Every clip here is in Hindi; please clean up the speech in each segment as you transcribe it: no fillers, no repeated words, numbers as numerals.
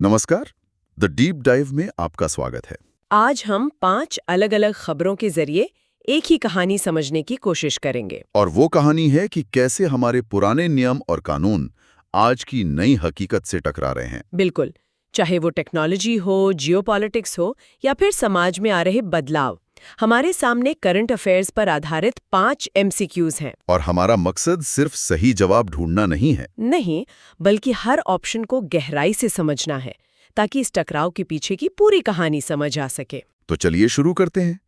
नमस्कार। द डीप डाइव में आपका स्वागत है। आज हम 5 अलग-अलग खबरों के जरिए एक ही कहानी समझने की कोशिश करेंगे। और वो कहानी है कि कैसे हमारे पुराने नियम और कानून आज की नई हकीकत से टकरा रहे हैं। बिल्कुल, चाहे वो टेक्नोलॉजी हो, जियोपॉलिटिक्स हो या फिर समाज में आ रहे बदलाव, हमारे सामने करंट अफेयर्स पर आधारित 5 एमसीक्यूज हैं। और हमारा मकसद सिर्फ सही जवाब ढूंढना नहीं है। नहीं, बल्कि हर ऑप्शन को गहराई से समझना है, ताकि इस टकराव के पीछे की पूरी कहानी समझ आ सके। तो चलिए शुरू करते हैं।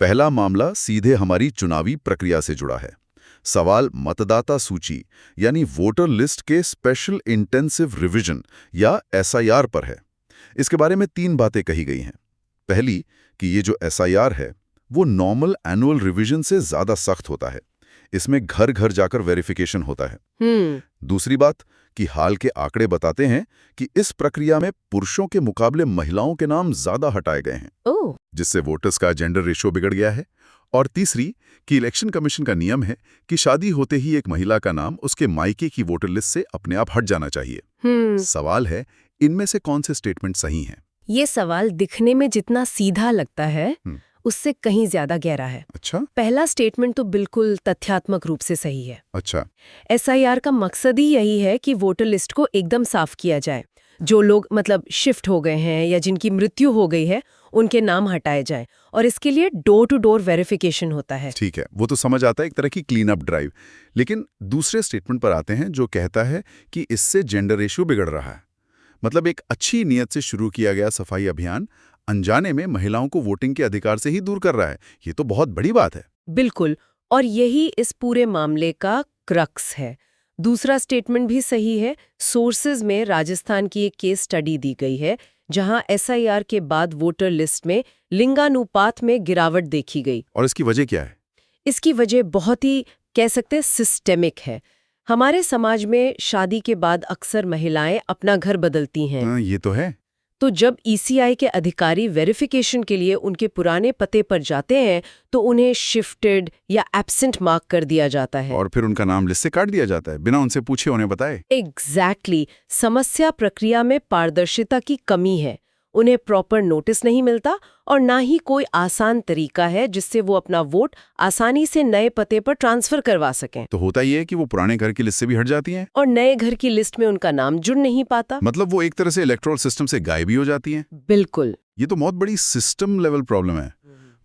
पहला मामला सीधे हमारी चुनावी प्रक्रिया से जुड़ा है। सवाल मतदाता सूची यानी वोटर लिस्ट के स्पेशल इंटेंसिव रिवीजन या एसआईआर पर है। इसके बारे में 3 बातें कही गई हैं। पहली कि ये जो एसआईआर है वो नॉर्मल एनुअल रिवीजन से ज्यादा सख्त होता है। इसमें घर घर जाकर वेरिफिकेशन होता है। दूसरी बात कि हाल के आंकड़े बताते हैं कि इस प्रक्रिया में पुरुषों के मुकाबले महिलाओं के नाम ज्यादा हटाए गए हैं, जिससे वोटर्स का जेंडर रेशियो बिगड़ गया है। और तीसरी कि इलेक्शन कमीशन का नियम है कि शादी होते ही एक महिला का नाम उसके मायके की वोटर लिस्ट से अपने आप हट जाना चाहिए। सवाल है, इनमें से कौन से स्टेटमेंट सही हैं? ये सवाल दिखने में जितना सीधा लगता है, उससे कहीं ज्यादा गहरा है। अच्छा। पहला स्टेटमेंट तो बिल्कुल तथ्यात्मक रूप से सही है। अच्छा। एसआईआर का मकसद ही यही है कि वोटर लिस्ट को एकदम साफ किया जाए। जो लोग मतलब शिफ्ट हो गए हैं या जिनकी मृत्यु हो गई है, उनके नाम हटाए जाएं। और इसके लिए डोर टू डोर वेरिफिकेशन होता है। ठीक है, वो तो समझ आता है, एक तरह की क्लीन अप ड्राइव। लेकिन दूसरे स्टेटमेंट पर आते हैं जो कहता है कि इससे जेंडर रेशियो बिगड़ रहा है। मतलब एक अच्छी नीयत से शुरू किया गया सफाई अभियान अनजाने में महिलाओं को वोटिंग के अधिकार से ही दूर कर रहा है। ये तो बहुत बड़ी बात है। बिल्कुल, और यही इस पूरे मामले का क्रक्स है। दूसरा स्टेटमेंट भी सही है। सोर्सेज में राजस्थान की एक केस स्टडी दी गई है, जहां एसआईआर के बाद वोटर लिस्ट में लिंगानुपात में गिरावट देखी गई। और इसकी वजह क्या है? इसकी वजह बहुत ही कह सकते हैं सिस्टेमिक है। हमारे समाज में शादी के बाद अक्सर महिलाएं अपना घर बदलती हैं। ये तो है। तो जब ईसीआई के अधिकारी वेरिफिकेशन के लिए उनके पुराने पते पर जाते हैं, तो उन्हें शिफ्टेड या एब्सेंट मार्क कर दिया जाता है। और फिर उनका नाम लिस्ट से काट दिया जाता है बिना उनसे पूछे उन्हें बताए। एग्जैक्टली। समस्या प्रक्रिया में पारदर्शिता की कमी है। उन्हें प्रॉपर नोटिस नहीं मिलता और ना ही कोई आसान तरीका है जिससे वो अपना वोट आसानी से नए पते पर ट्रांसफर करवा सकें। तो होता ये है कि वो पुराने घर की लिस्ट से भी हट जाती हैं और नए घर की लिस्ट में उनका नाम जुड़ नहीं पाता। मतलब वो एक तरह से इलेक्टोरल सिस्टम से गायब ही हो जाती हैं। बिल्कुल। ये तो बहुत बड़ी सिस्टम लेवल प्रॉब्लम है।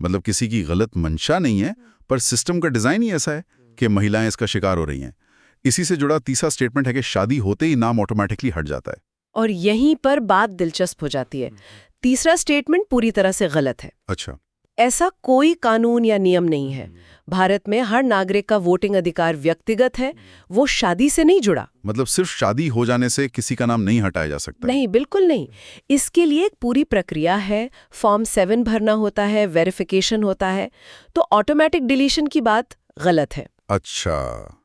मतलब किसी की गलत मंशा नहीं है, पर सिस्टम का डिजाइन ही ऐसा है कि महिलाएं इसका शिकार हो रही हैं। इसी से जुड़ा तीसरा स्टेटमेंट है कि शादी होते ही नाम ऑटोमेटिकली हट जाता है। और यहीं पर बात दिलचस्प हो जाती है। तीसरा स्टेटमेंट पूरी तरह से गलत है। अच्छा। ऐसा कोई कानून या नियम नहीं है। भारत में हर नागरिक का वोटिंग अधिकार व्यक्तिगत है, वो शादी से नहीं जुड़ा। मतलब सिर्फ शादी हो जाने से किसी का नाम नहीं हटाया जा सकता? नहीं, बिल्कुल नहीं। इसके लिए एक पूरी प्रक्रिया है। फॉर्म 7 भरना होता है, वेरिफिकेशन होता है। तो ऑटोमेटिक डिलीशन की बात गलत है। अच्छा,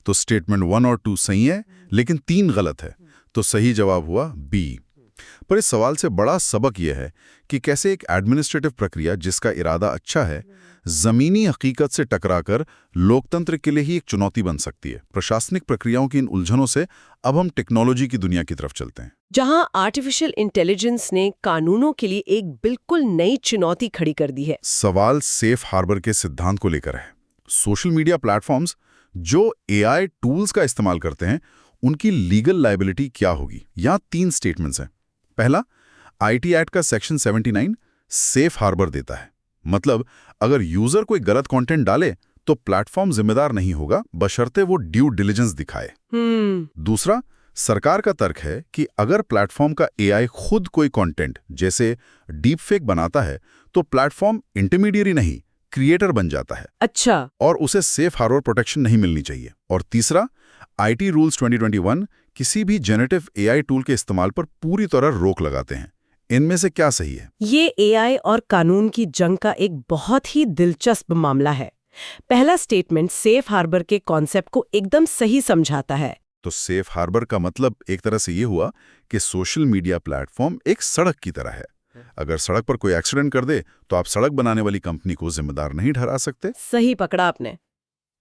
तो स्टेटमेंट 1 और 2 सही है, लेकिन 3 गलत है। तो सही जवाब हुआ बी। पर इस सवाल से बड़ा सबक यह है कि कैसे एक एडमिनिस्ट्रेटिव प्रक्रिया जिसका इरादा अच्छा है, जमीनी हकीकत से टकराकर लोकतंत्र के लिए ही एक चुनौती बन सकती है। प्रशासनिक प्रक्रियाओं की इन उलझनों से अब हम टेक्नोलॉजी की दुनिया की तरफ चलते हैं, जहां आर्टिफिशियल इंटेलिजेंस ने कानूनों के लिए एक बिल्कुल नई चुनौती खड़ी कर दी है। सवाल सेफ हार्बर के सिद्धांत को लेकर है। सोशल मीडिया प्लेटफॉर्म्स जो एआई टूल्स का इस्तेमाल करते हैं, उनकी लीगल लायबिलिटी क्या होगी? यहाँ 3 स्टेटमेंट्स हैं। पहला, आईटी एक्ट का सेक्शन 79 सेफ हार्बर देता है। मतलब अगर यूजर कोई गलत कंटेंट डाले तो प्लेटफॉर्म जिम्मेदार नहीं होगा, बशर्ते वो ड्यू डिलिजेंस दिखाए। दूसरा, सरकार का तर्क है कि अगर प्लेटफॉर्म का एआई खुद कोई कंटेंट जैसे डीप फेक बनाता है, तो प्लेटफॉर्म इंटरमीडिएरी नहीं, क्रिएटर बन जाता है। अच्छा। और उसे सेफ हार्बर प्रोटेक्शन नहीं मिलनी चाहिए। और तीसरा, आईटी रूल्स 2021 किसी भी जेनरेटिव एआई टूल के इस्तेमाल पर पूरी तरह रोक लगाते हैं। इनमें से क्या सही है? ये एआई और कानून की जंग का एक बहुत ही दिलचस्प मामला है। पहला स्टेटमेंट सेफ हार्बर के कॉन्सेप्ट को एकदम सही समझाता है। तो सेफ हार्बर का मतलब एक तरह से ये हुआ कि सोशल मीडिया प्लेटफॉर्म एक सड़क की तरह है। अगर सड़क पर कोई एक्सीडेंट कर दे तो आप सड़क बनाने वाली कंपनी को जिम्मेदार नहीं ठहरा सकते। सही पकड़ा आपने।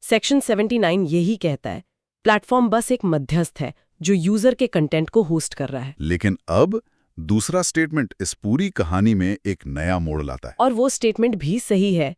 सेक्शन 79 यही कहता है, प्लेटफॉर्म बस एक मध्यस्थ है जो यूजर के कंटेंट को होस्ट कर रहा है। लेकिन अब दूसरा स्टेटमेंट इस पूरी कहानी में एक नया मोड़ लाता है। और वो स्टेटमेंट भी सही है।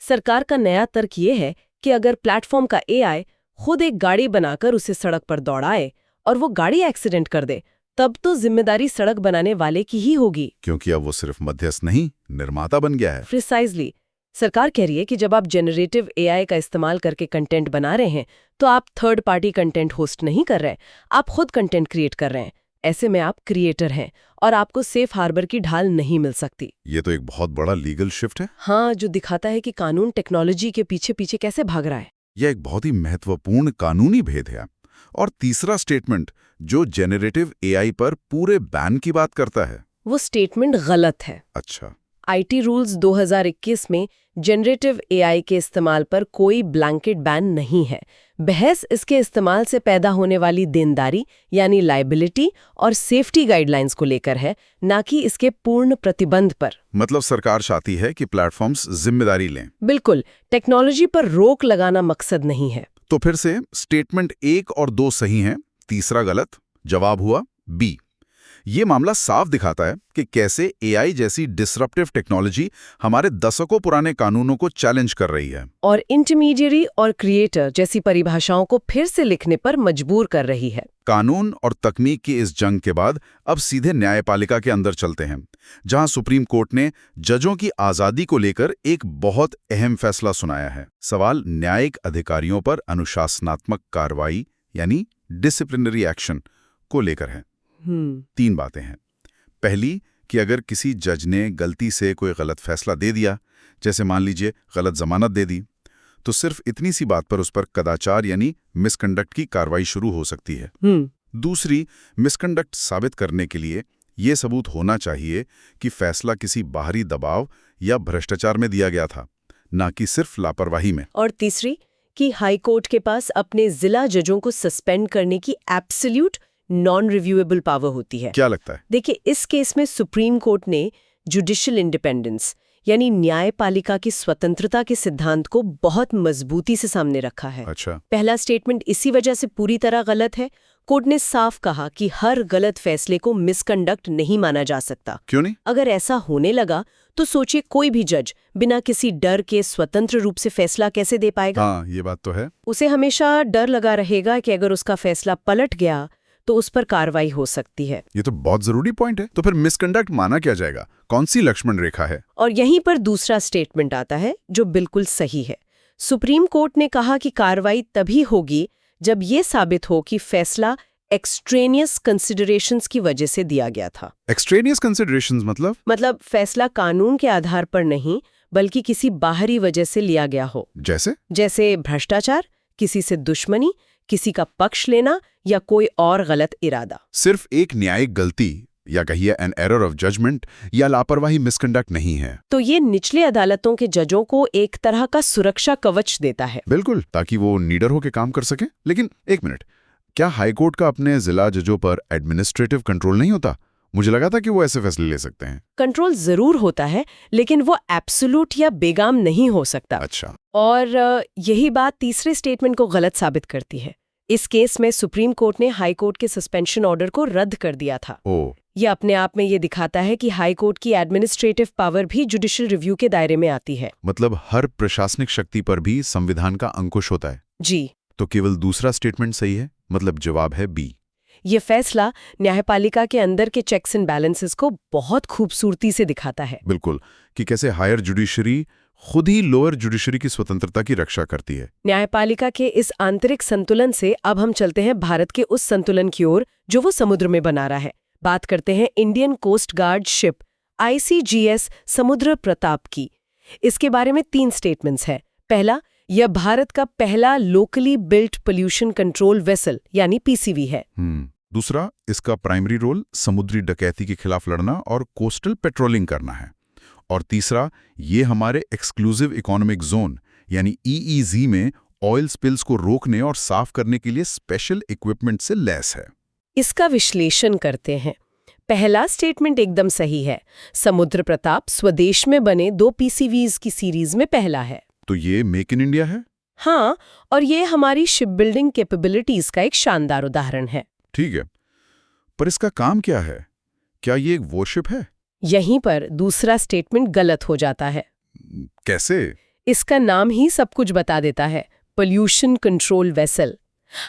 सरकार का नया तर्क ये है कि अगर प्लेटफॉर्म का एआई खुद एक गाड़ी बनाकर उसे सड़क पर दौड़ाए और वो गाड़ी एक्सीडेंट कर दे, तब तो जिम्मेदारी सड़क बनाने वाले की ही होगी। क्योंकि अब वो सिर्फ मध्यस्थ नहीं, निर्माता बन गया है। प्रिसाइजली। सरकार कह रही है कि जब आप जेनरेटिव एआई का इस्तेमाल करके कंटेंट बना रहे हैं, तो आप थर्ड पार्टी कंटेंट होस्ट नहीं कर रहे, आप खुद कंटेंट क्रिएट कर रहे हैं। ऐसे में आप क्रिएटर हैं और आपको सेफ हार्बर की ढाल नहीं मिल सकती। ये तो एक बहुत बड़ा लीगल शिफ्ट है। हाँ, जो दिखाता है कि कानून टेक्नोलॉजी के पीछे पीछे कैसे भाग रहा है। यह एक बहुत ही महत्वपूर्ण कानूनी भेद है। और तीसरा स्टेटमेंट जो जेनरेटिव एआई पर पूरे बैन की बात करता है, वो स्टेटमेंट गलत है। अच्छा, आईटी रूल्स 2021 में जनरेटिव एआई के इस्तेमाल पर कोई ब्लैंकेट बैन नहीं है। बहस इसके इस्तेमाल से पैदा होने वाली देनदारी यानी लायबिलिटी और सेफ्टी गाइडलाइंस को लेकर है, ना कि इसके पूर्ण प्रतिबंध पर। मतलब सरकार चाहती है कि प्लेटफॉर्म्स जिम्मेदारी लें। बिल्कुल, टेक्नोलॉजी पर रोक लगाना मकसद नहीं है। तो फिर से स्टेटमेंट 1 और 2 सही हैं, तीसरा गलत। जवाब हुआ बी। ये मामला साफ दिखाता है कि कैसे एआई जैसी डिसरप्टिव टेक्नोलॉजी हमारे दशकों पुराने कानूनों को चैलेंज कर रही है और इंटरमीडियरी और क्रिएटर जैसी परिभाषाओं को फिर से लिखने पर मजबूर कर रही है। कानून और तकनीक की इस जंग के बाद अब सीधे न्यायपालिका के अंदर चलते हैं, जहां सुप्रीम कोर्ट ने जजों की आजादी को लेकर एक बहुत अहम फैसला सुनाया है। सवाल न्यायिक अधिकारियों पर अनुशासनात्मक कार्रवाई यानी डिसिप्लिनरी एक्शन को लेकर है। 3 बातें हैं। पहली कि अगर किसी जज ने गलती से कोई गलत फैसला दे दिया, जैसे मान लीजिए गलत जमानत दे दी, तो सिर्फ इतनी सी बात पर उस पर कदाचार यानी मिसकंडक्ट की कार्रवाई शुरू हो सकती है। दूसरी, मिसकंडक्ट साबित करने के लिए ये सबूत होना चाहिए कि फैसला किसी बाहरी दबाव या भ्रष्टाचार में दिया गया था, ना कि सिर्फ लापरवाही में। और तीसरी कि हाई कोर्ट के पास अपने जिला जजों को सस्पेंड करने की एब्सोल्यूट नॉन रिव्यूएबल पावर होती है। क्या लगता है? देखिए, इस केस में सुप्रीम कोर्ट ने जुडिशियल इंडिपेंडेंस यानी न्यायपालिका की स्वतंत्रता के सिद्धांत को बहुत मजबूती से सामने रखा है। अच्छा। पहला स्टेटमेंट इसी वजह से पूरी तरह गलत है। कोर्ट ने साफ कहा कि हर गलत फैसले को मिसकंडक्ट नहीं माना जा सकता। क्यों नहीं? अगर ऐसा होने लगा तो सोचिए कोई भी जज बिना किसी डर के स्वतंत्र रूप से फैसला कैसे दे पाएगा। हाँ, ये बात तो है। उसे हमेशा डर लगा रहेगा कि अगर उसका फैसला पलट गया तो उस पर कार्रवाई हो सकती है। ये तो बहुत जरूरी पॉइंट है। तो फिर मिसकंडक्ट माना क्या जाएगा? कौन सी लक्ष्मण रेखा है? और यहीं पर दूसरा स्टेटमेंट आता है जो बिल्कुल सही है। सुप्रीम कोर्ट ने कहा कि कार्रवाई तभी होगी जब ये साबित हो कि फैसला एक्सट्रेनियस कंसिडरेशंस की वजह से दिया गया था। एक्सट्रेनियस कंसिडरेशंस मतलब फैसला कानून के आधार पर नहीं बल्कि किसी बाहरी वजह से लिया गया हो। जैसे भ्रष्टाचार, किसी से दुश्मनी, किसी का पक्ष लेना या कोई और गलत इरादा। सिर्फ एक न्यायिक गलती या कहिए एन एरर ऑफ जजमेंट या लापरवाही मिसकंडक्ट नहीं है। तो ये निचले अदालतों के जजों को एक तरह का सुरक्षा कवच देता है। बिल्कुल, ताकि वो निडर होकर काम कर सके। लेकिन एक मिनट, क्या हाईकोर्ट का अपने जिला जजों पर एडमिनिस्ट्रेटिव कंट्रोल नहीं होता? मुझे लगा था कि वो ऐसे फैसले ले सकते हैं। कंट्रोल जरूर होता है, लेकिन वो एब्सोल्यूट या बेगाम नहीं हो सकता। अच्छा। और यही बात तीसरे स्टेटमेंट को गलत साबित करती है। इस केस में सुप्रीम कोर्ट ने हाई कोर्ट के सस्पेंशन ऑर्डर को रद्द कर दिया था। ये अपने आप में ये दिखाता है कि हाई कोर्ट की एडमिनिस्ट्रेटिव पावर भी जुडिशियल रिव्यू के दायरे में आती है। मतलब हर प्रशासनिक शक्ति पर भी संविधान का अंकुश होता है। जी। तो केवल दूसरा स्टेटमेंट सही है, मतलब जवाब है बी। ये फैसला न्यायपालिका के अंदर के चेक्स एंड बैलेंसेस को बहुत खूबसूरती से दिखाता है। बिल्कुल, कि कैसे हायर जुडिशरी खुद ही लोअर जुडिशरी की स्वतंत्रता की रक्षा करती है। न्यायपालिका के इस आंतरिक संतुलन से अब हम चलते हैं भारत के उस संतुलन की ओर जो वो समुद्र में बना रहा है। बात करते हैं Indian coast guard ship ICGS Samudra Pratap की। इसके बारे में 3 स्टेटमेंट्स हैं। पहला, यह भारत का पहला locally built pollution control vessel यानी PCV है। दूसरा, इसका प्राइमरी रोल समुद्री डकैती के खिलाफ लड़ना और कोस्टल पेट्रोलिंग करना है। और तीसरा, ये हमारे एक्सक्लूसिव इकोनॉमिक जोन यानी EEZ में ऑयल स्पिल्स को रोकने और साफ करने के लिए स्पेशल इक्विपमेंट से लैस है। इसका विश्लेषण करते हैं। पहला स्टेटमेंट एकदम सही है। समुद्र प्रताप स्वदेश में बने 2 PCVs की सीरीज में पहला है। तो ये मेक इन इंडिया है? हाँ, और ये हमारी शिप बिल्डिंग कैपेबिलिटीज का एक शानदार उदाहरण है। ठीक है, पर इसका काम क्या है? क्या ये एक वॉरशिप है? यहीं पर दूसरा स्टेटमेंट गलत हो जाता है। कैसे? इसका नाम ही सब कुछ बता देता है, पोल्यूशन कंट्रोल वेसल।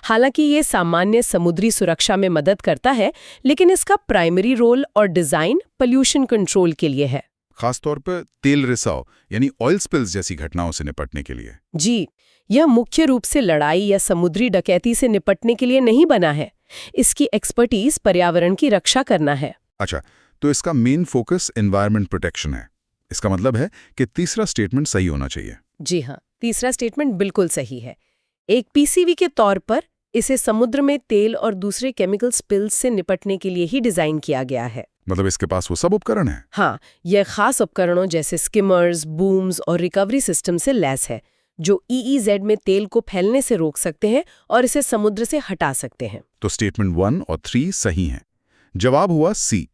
हालांकि ये सामान्य समुद्री सुरक्षा में मदद करता है, लेकिन इसका प्राइमरी रोल और डिजाइन पोल्यूशन कंट्रोल के लिए है। खासतौर पर तेल रिसाव यानी ऑयल स्पिल्स जैसी घटनाओं से निपटने के लिए। जी, यह मुख्य रूप से लड़ाई या समुद्री डकैती से निपटने के लिए नहीं बना है। इसकी एक्सपर्टीज पर्यावरण की रक्षा करना है। अच्छा, तो इसका मेन फोकस एनवायरनमेंट प्रोटेक्शन है। इसका मतलब है कि तीसरा स्टेटमेंट सही होना चाहिए। जी हाँ, तीसरा स्टेटमेंट बिल्कुल सही है। एक पीसीवी के तौर पर इसे समुद्र में तेल और दूसरे केमिकल स्पिल्स से निपटने के लिए ही डिजाइन किया गया है। मतलब इसके पास वो सब उपकरण है? हाँ, यह खास उपकरणों जैसे स्किमर्स, बूम्स और रिकवरी सिस्टम से लैस है, जो EEZ में तेल को फैलने से रोक सकते हैं और इसे समुद्र से हटा सकते हैं। तो स्टेटमेंट 1 और 3 सही हैं। जवाब हुआ सी।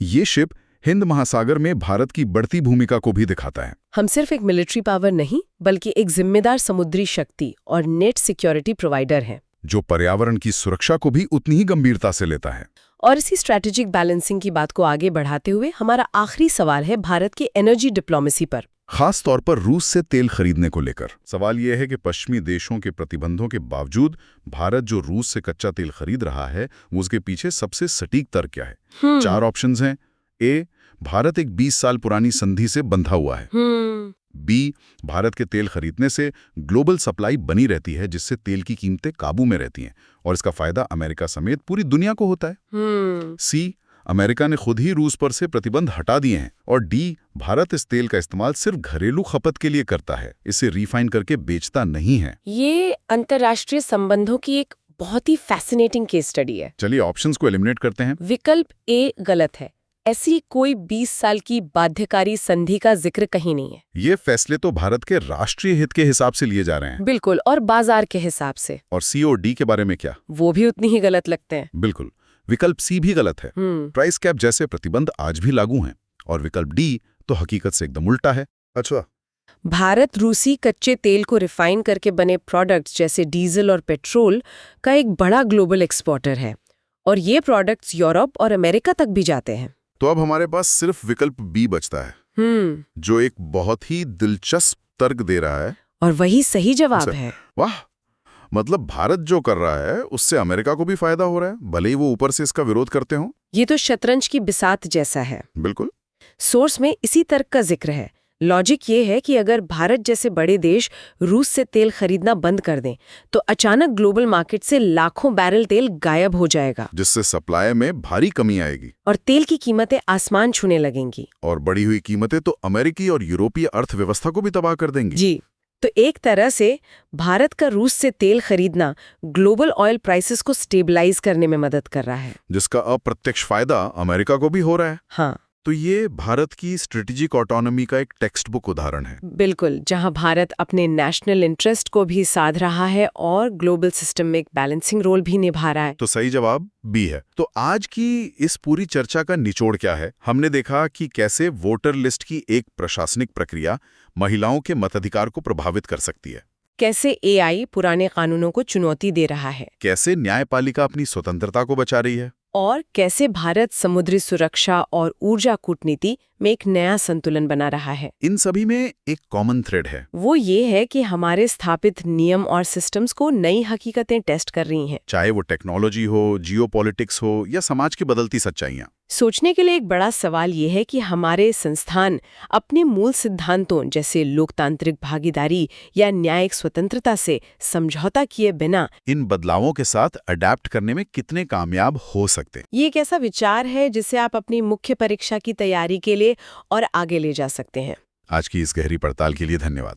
ये शिप हिंद महासागर में भारत की बढ़ती भूमिका को भी दिखाता है। हम सिर्फ एक मिलिट्री पावर नहीं, बल्कि एक जिम्मेदार समुद्री शक्ति और नेट सिक्योरिटी प्रोवाइडर हैं, जो पर्यावरण की सुरक्षा को भी उतनी ही गंभीरता से लेता है। और इसी स्ट्रैटेजिक बैलेंसिंग की बात को आगे बढ़ाते हुए हमारा आखिरी सवाल है भारत की एनर्जी डिप्लोमेसी पर। खास तौर पर रूस से तेल खरीदने को लेकर सवाल यह है कि पश्चिमी देशों के प्रतिबंधों के बावजूद भारत जो रूस से कच्चा तेल खरीद रहा है, उसके पीछे सबसे सटीक तर्क क्या है? 4 ऑप्शंस हैं। ए, भारत एक 20 साल पुरानी संधि से बंधा हुआ है। बी, भारत के तेल खरीदने से ग्लोबल सप्लाई बनी रहती है, जिससे तेल की कीमतें काबू में रहती हैं और इसका फायदा अमेरिका समेत पूरी दुनिया को होता है। सी, अमेरिका ने खुद ही रूस पर से प्रतिबंध हटा दिए हैं। और डी, भारत इस तेल का इस्तेमाल सिर्फ घरेलू खपत के लिए करता है, इसे रिफाइन करके बेचता नहीं है। ये अंतर्राष्ट्रीय संबंधों की एक बहुत ही फैसिनेटिंग केस स्टडी है। चलिए ऑप्शंस को एलिमिनेट करते हैं। विकल्प ए गलत है। ऐसी कोई 20 साल की बाध्यकारी संधि का जिक्र कहीं नहीं है। ये फैसले तो भारत के राष्ट्रीय हित के हिसाब से लिए जा रहे हैं। बिल्कुल, और बाजार के हिसाब से। और सी और डी के बारे में क्या? वो भी उतनी ही गलत लगते हैं। बिल्कुल, विकल्प सी भी गलत है। प्राइस कैप जैसे प्रतिबंध आज भी लागू हैं और विकल्प डी तो हकीकत से एकदम उल्टा है। अच्छा, भारत रूसी कच्चे तेल को रिफाइन करके बने प्रोडक्ट्स जैसे डीजल और पेट्रोल का एक बड़ा ग्लोबल एक्सपोर्टर है, और ये प्रोडक्ट्स यूरोप और अमेरिका तक भी जाते हैं। तो अब हमारे पास सिर्फ विकल्प बी बचता है, जो एक बहुत ही दिलचस्प तर्क दे रहा है। और वही सही जवाब है। वाह, मतलब भारत जो कर रहा है उससे अमेरिका को भी फायदा हो रहा है, भले ही वो ऊपर से इसका विरोध करते हो। ये तो शतरंज की बिसात जैसा है। बिल्कुल। सोर्स में इसी तर्क का जिक्र है। लॉजिक ये है कि अगर भारत जैसे बड़े देश रूस से तेल खरीदना बंद कर दें, तो अचानक ग्लोबल मार्केट से लाखों बैरल तेल गायब हो जाएगा, जिससे सप्लाई में भारी कमी आएगी और तेल की कीमतें आसमान छूने लगेंगी। और बढ़ी हुई कीमतें तो अमेरिकी और यूरोपीय अर्थव्यवस्था को भी तबाह कर देंगी। जी, तो एक तरह से भारत का रूस से तेल खरीदना ग्लोबल ऑयल प्राइसेस को स्टेबलाइज करने में मदद कर रहा है, जिसका अप्रत्यक्ष फायदा अमेरिका को भी हो रहा है। हाँ, तो ये भारत की स्ट्रेटेजिक ऑटोनॉमी का एक टेक्स्ट बुक उदाहरण है। बिल्कुल, जहां भारत अपने नेशनल इंटरेस्ट को भी साध रहा है और ग्लोबल सिस्टम में एक बैलेंसिंग रोल भी निभा रहा है। तो सही जवाब बी है। तो आज की इस पूरी चर्चा का निचोड़ क्या है? हमने देखा कि कैसे वोटर लिस्ट की एक प्रशासनिक प्रक्रिया महिलाओं के मताधिकार को प्रभावित कर सकती है, कैसे AI पुराने कानूनों को चुनौती दे रहा है, कैसे न्यायपालिका अपनी स्वतंत्रता को बचा रही है, और कैसे भारत समुद्री सुरक्षा और ऊर्जा कूटनीति में एक नया संतुलन बना रहा है। इन सभी में एक कॉमन थ्रेड है, वो ये है कि हमारे स्थापित नियम और सिस्टम्स को नई हकीकतें टेस्ट कर रही हैं, चाहे वो टेक्नोलॉजी हो, जियोपॉलिटिक्स हो या समाज की बदलती सच्चाइयाँ। सोचने के लिए एक बड़ा सवाल ये है कि हमारे संस्थान अपने मूल सिद्धांतों जैसे लोकतांत्रिक भागीदारी या न्यायिक स्वतंत्रता से समझौता किए बिना इन बदलावों के साथ अडेप्ट करने में कितने कामयाब हो सकते हैं। ये एक ऐसा विचार है जिसे आप अपनी मुख्य परीक्षा की तैयारी के लिए और आगे ले जा सकते हैं। आज की इस गहरी पड़ताल के लिए धन्यवाद।